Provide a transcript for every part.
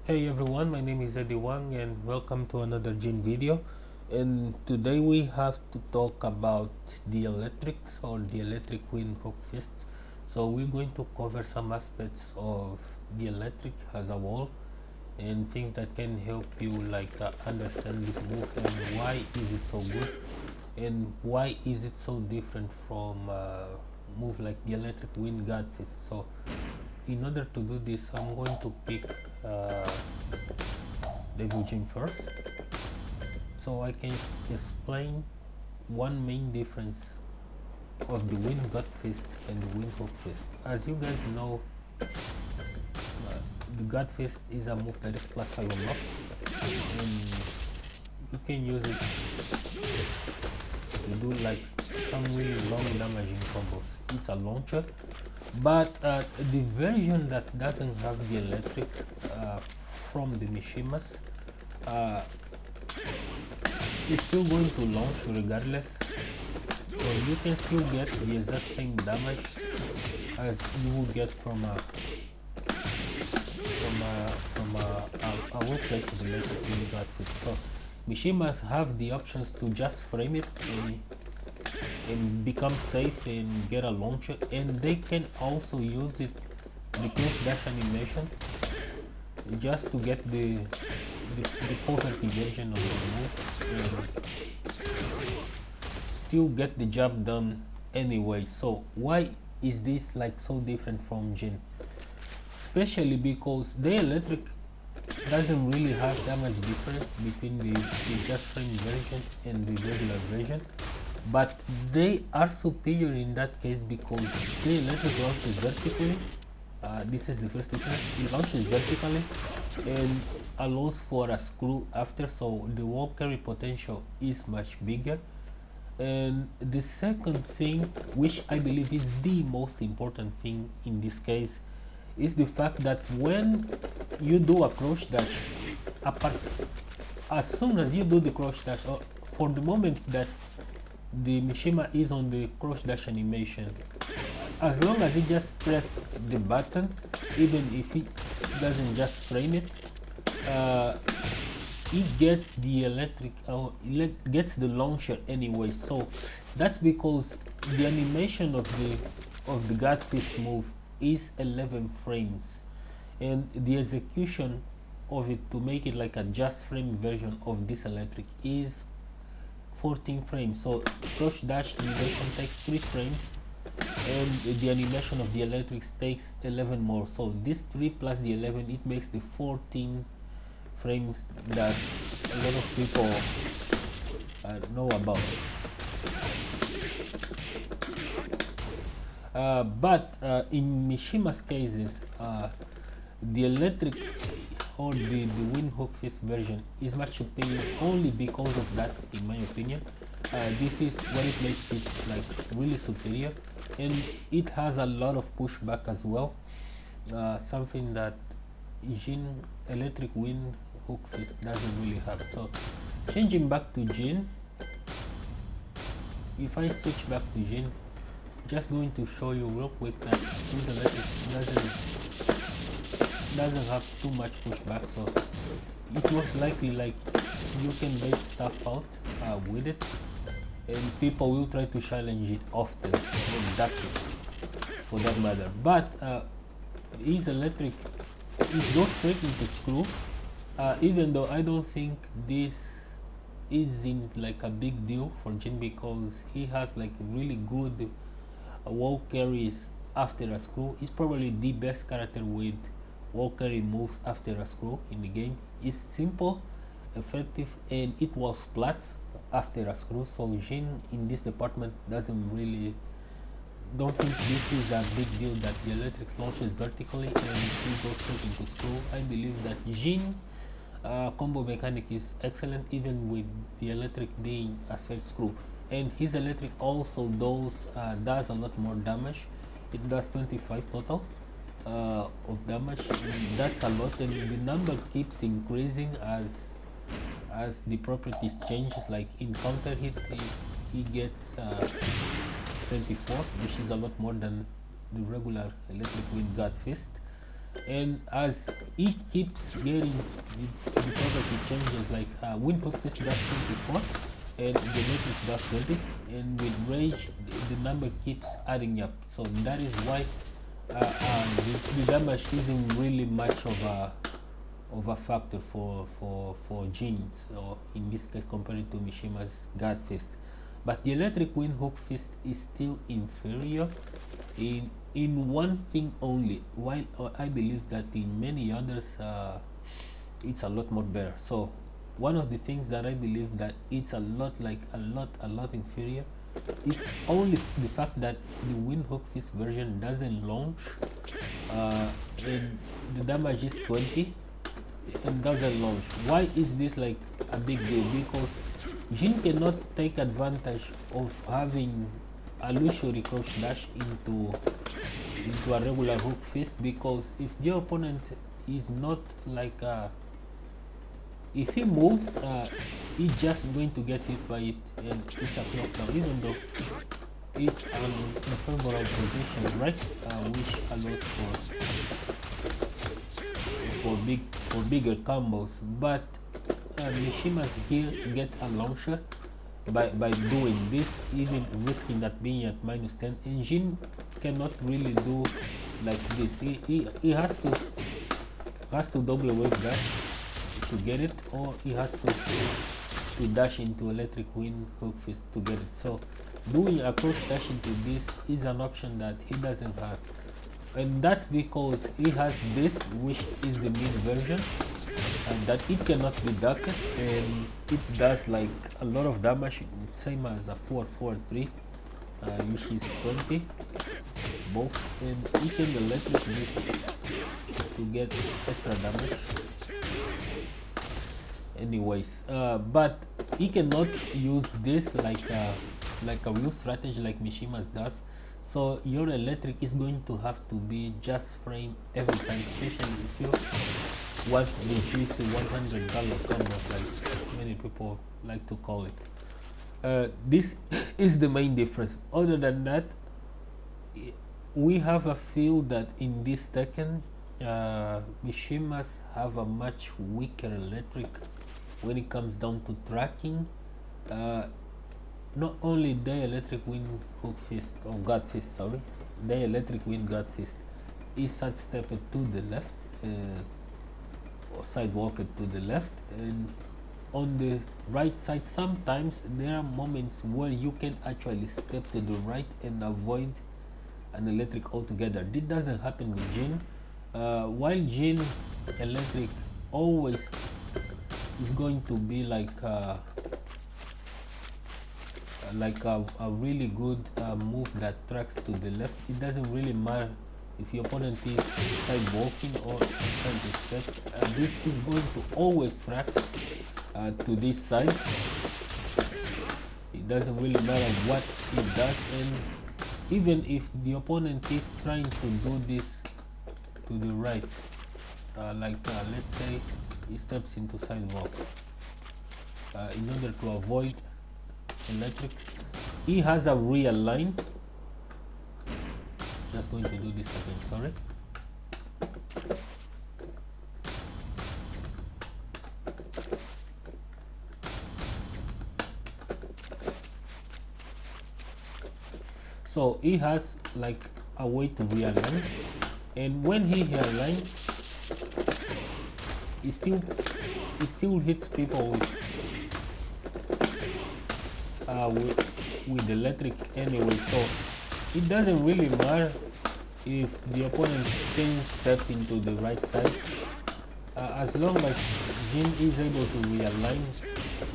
Hey everyone, my name is Eddie Wang and welcome to another Jin video. And today we have to talk about the electrics or the electric wind hook fist. So we're going to cover some aspects of the electric as a whole and things that can help you understand this move and why is it so good and why is it so different from move like the electric wind guard fist. So in order to do this, I'm going to pick WGF first, so I can explain one main difference of the wind gut fist and the wind hook fist. As you guys know, the gut fist is a move that is plus 5 or not, and you can use it to do like some really long damaging combos. It's a launcher, but the version that doesn't have the electric from the Mishimas is still going to launch regardless, so you can still get the exact same damage as you would get from a well-placed electric wind guard fist. So Mishimas have the options to just frame it and become safe and get a launcher, and they can also use it, the close dash animation, just to get the poverty version of the move and still get the job done anyway. So why is this like so different from Jin? Especially because the electric doesn't really have that much difference between the just frame version and the regular version, but they are superior in that case because the electric launches vertically. This is the first difference. It launches vertically and allows for a screw after, so the wall carry potential is much bigger. And the second thing, which I believe is the most important thing in this case, is the fact that when you do a crouch dash, as soon as you do the crouch dash, or for the moment that the Mishima is on the crouch dash animation, as long as it just press the button, even if it doesn't just frame it, it gets the electric, gets the launcher anyway. So that's because the animation of the guard fist move is 11 frames, and the execution of it to make it like a just frame version of this electric is 14 frames. So crouch dash animation takes 3 frames and the animation of the electrics takes 11 more, so this 3 plus the 11, it makes the 14 frames that a lot of people know about. But in Mishima's cases, the electric or the wind hook fist version is much superior only because of that, in my opinion. This is what it makes it like really superior, and it has a lot of pushback as well, something that Jin electric wind hook fist doesn't really have. So changing back to Jin, if I switch back to Jin, just going to show you real quick that this electric doesn't have too much pushback, so it most likely like you can bait stuff out with it, and people will try to challenge it often, exactly, for that matter. But his electric, it goes straight into screw, even though I don't think this isn't like a big deal for Jin because he has like really good wall carries after a screw. He's probably the best character with wall carry moves after a screw in the game. It's simple, effective, and it was splats after a screw, so Jin in this department don't think this is a big deal that the electric launches vertically and he goes straight into screw. I believe that Jin combo mechanic is excellent even with the electric being a straight screw, and his electric also does a lot more damage. It does 25 total of damage, and that's a lot, and the number keeps increasing as the properties changes. Like in counter hit, he gets 24, which is a lot more than the regular electric wind guard fist. and as it keeps getting, because of the changes, like wind hook fist does 24 and the matrix does 30, and with rage the number keeps adding up. So that is why the damage isn't really much of a factor for Jin, so in this case compared to Mishima's God Fist. But the electric wind hook fist is still inferior in one thing only, while I believe that in many others it's a lot more better. So one of the things that I believe that it's a lot, like a lot inferior, is only the fact that the wind hook fist version doesn't launch and the damage is 20 and doesn't launch. Why is this like a big deal? Because Jin cannot take advantage of having a luxury crouch dash into a regular hook fist, because if the opponent is not like if he moves, he's just going to get hit by it and it's a knockdown, even though it's an unfavorable position, right? Which allows for bigger combos. But Mishimas here gets a launcher by doing this, even risking that being at -10, and Jin cannot really do like this. He has to double wave dash to get it, or he has to dash into electric wind hook fist to get it. So doing a cross dash into this is an option that he doesn't have, and that's because he has this, which is the mid version, and that it cannot be ducked, and it does like a lot of damage, same as a 443, which is 20 both, and he can electric this to get extra damage anyways. But he cannot use this like a real strategy like Mishimas does. So your electric is going to have to be just frame every time, especially if you want the juicy $100 combo, like many people like to call it. This is the main difference. Other than that, we have a feel that in this Tekken, Mishimas have a much weaker electric when it comes down to tracking. Not only the electric wind hook fist, or god fist, sorry, the electric wind god fist is sidestepped to the left, or sidewalked to the left, and on the right side sometimes there are moments where you can actually step to the right and avoid an electric altogether. This doesn't happen with Jin. While Jin electric always is going to be like a really good move that tracks to the left. It doesn't really matter if your opponent is side walking or trying to step. This is going to always track to this side. It doesn't really matter what it does, and even if the opponent is trying to do this to the right, let's say he steps into sidewalk, in order to avoid electric, he has a realign. Just going to do this again, sorry. So he has like a way to realign, and when he realigns, he still hits people with electric anyway. So it doesn't really matter if the opponent can step into the right side, as long as Jin is able to realign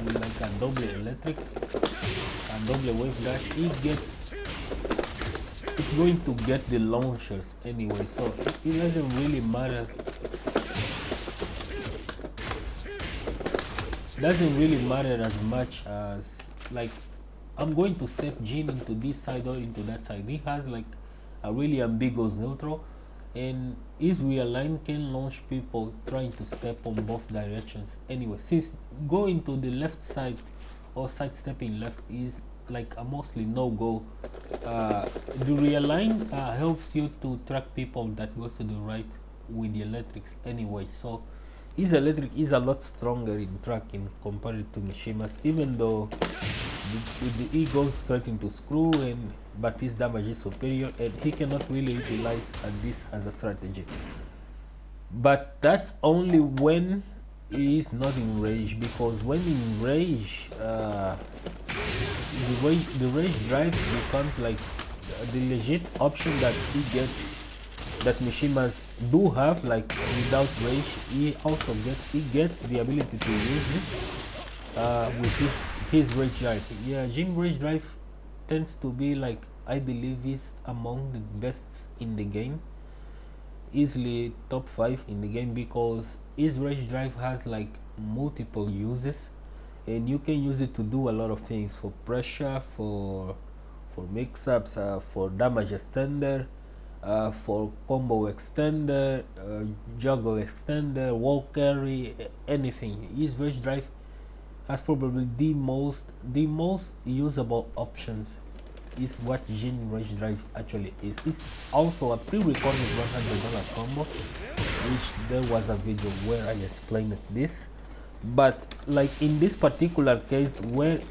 with like a double electric, a double wave dash, it's going to get the launchers anyway. So it doesn't really matter. Doesn't really matter as much as like I'm going to step Jin into this side or into that side. He has like a really ambiguous neutral, and his realign can launch people trying to step on both directions anyway, since going to the left side or sidestepping left is like a mostly no-go. The realign helps you to track people that goes to the right with the electrics anyway. So his electric is a lot stronger in tracking compared to Mishimas, even though the E goes straight into screw, but his damage is superior and he cannot really utilize this as a strategy. But that's only when he is not in rage, because when in rage, the rage drive becomes like the legit option that he gets, that Mishimas do have. Like without rage, he gets the ability to use this with his rage drive. Yeah, Jin rage drive tends to be like, I believe, is among the best in the game, easily top 5 in the game, because his rage drive has like multiple uses, and you can use it to do a lot of things, for pressure, for mix-ups, for damage extender, for combo extender, juggle extender, wall carry, anything. His rage drive has probably the most usable options, is what Jin Rage Drive actually is. It's also a pre-recorded $100 combo, which there was a video where I explained this. But like in this particular case, where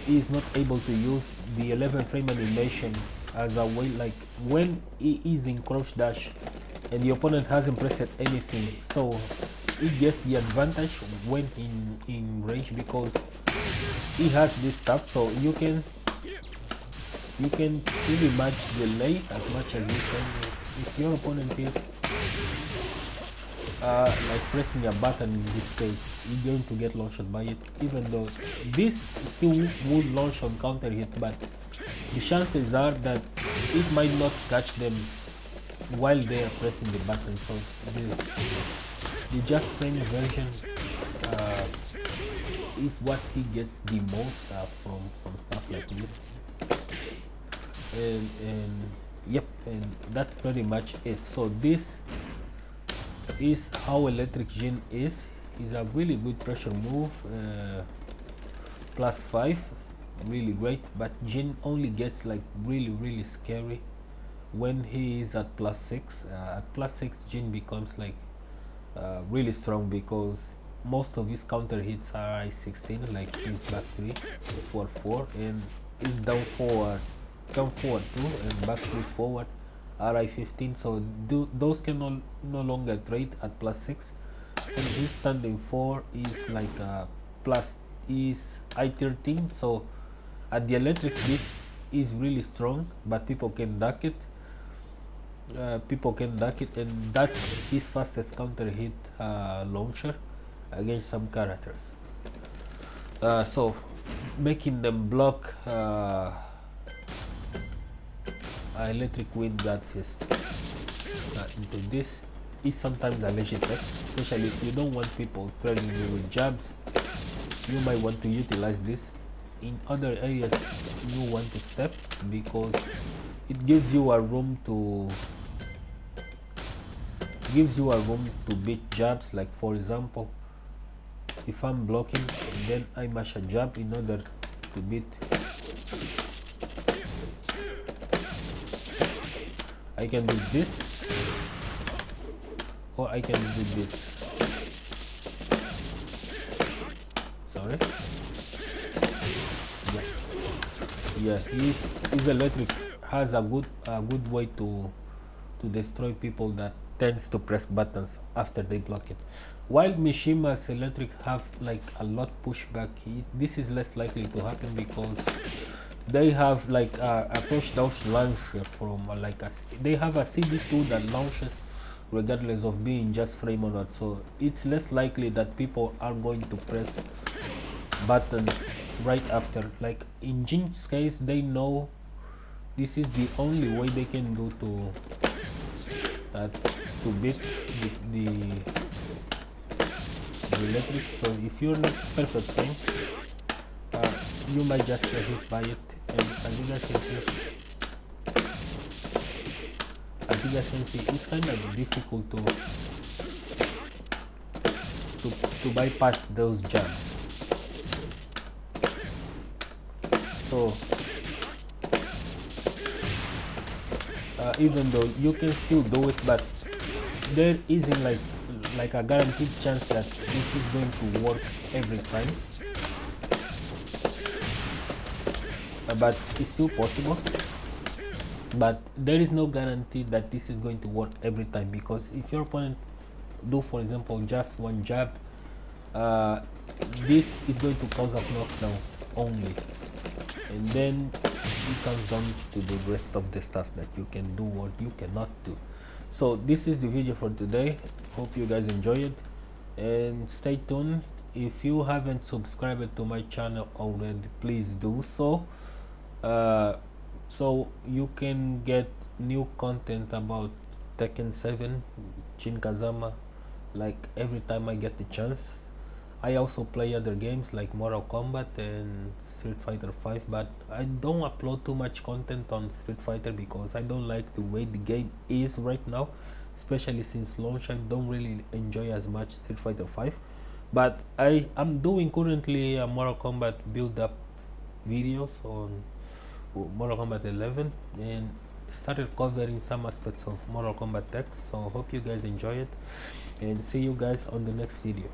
he is not able to use the 11 frame animation as a way, like when he is in crouch dash and the opponent hasn't pressed anything, so he gets the advantage when in range, because he has this stuff. So you can pretty much delay as much as you can. If your opponent is like pressing a button, in this case you're going to get launched by it, even though this still would launch on counter hit, but the chances are that it might not catch them while they are pressing the button. So the just frame version is what he gets the most from stuff like this. And yep, and that's pretty much it. So this is how electric Jin is a really good pressure move, +5, really great. But Jin only gets like really scary when he is at +6. At +6, Jin becomes like really strong, because most of his counter hits are I-16, like his back 3 is 4-4, and his down forward 2 and back 3 forward are I-15. So those can no longer trade at +6, and his standing 4 is like is I-13. So at the electric, this is really strong, but people can duck it. And that's his fastest counter hit launcher against some characters. So making them block electric wind guard fist into this is sometimes a legit tech, especially if you don't want people threatening you with jabs. You might want to utilize this. In other areas you want to step, because it gives you a room to beat jabs. Like for example, if I'm blocking, then I mash a jab in order to beat. I can do this, or I can do this. Sorry. Yeah, his electric has a good way to destroy people that tends to press buttons after they block it. While Mishima's electric have like a lot pushback, this is less likely to happen, because they have like a push dash launcher from they have a CD2 that launches regardless of being just frame or not. So it's less likely that people are going to press buttons right after. Like in Jin's case, they know this is the only way they can do to beat the electric. So if you're not perfect frame, you might just get hit by it. And as you guys can see, it's kind of difficult to bypass those jumps. So even though you can still do it, but there isn't like a guaranteed chance that this is going to work every time, but it's still possible. But there is no guarantee that this is going to work every time, because if your opponent do, for example, just one jab, uh, this is going to cause a knockdown only, and then it comes down to the rest of the stuff that you can do or you cannot do. So this is the video for today. Hope you guys enjoy it, and stay tuned. If you haven't subscribed to my channel already, please do so, so you can get new content about Tekken 7, Jin Kazama, like every time I get the chance. I also play other games like Mortal Kombat and Street Fighter 5, but I don't upload too much content on Street Fighter because I don't like the way the game is right now, especially since launch. I don't really enjoy as much Street Fighter 5, but I'm doing currently a Mortal Kombat build up videos on Mortal Kombat 11, and started covering some aspects of Mortal Kombat X. So hope you guys enjoy it, and see you guys on the next video.